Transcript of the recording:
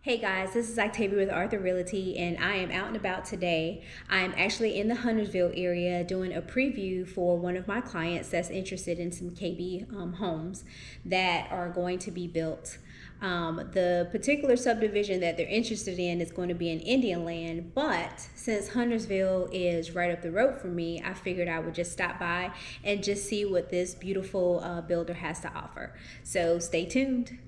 Hey guys, this is Octavia with Arthur Realty, and I am out and about today. I'm actually in the Huntersville area doing a preview for one of my clients that's interested in some KB homes that are going to be built. The particular subdivision that they're interested in is going to be in Indian Land, but since Huntersville is right up the road from me, I figured I would just stop by and just see what this beautiful builder has to offer. So stay tuned.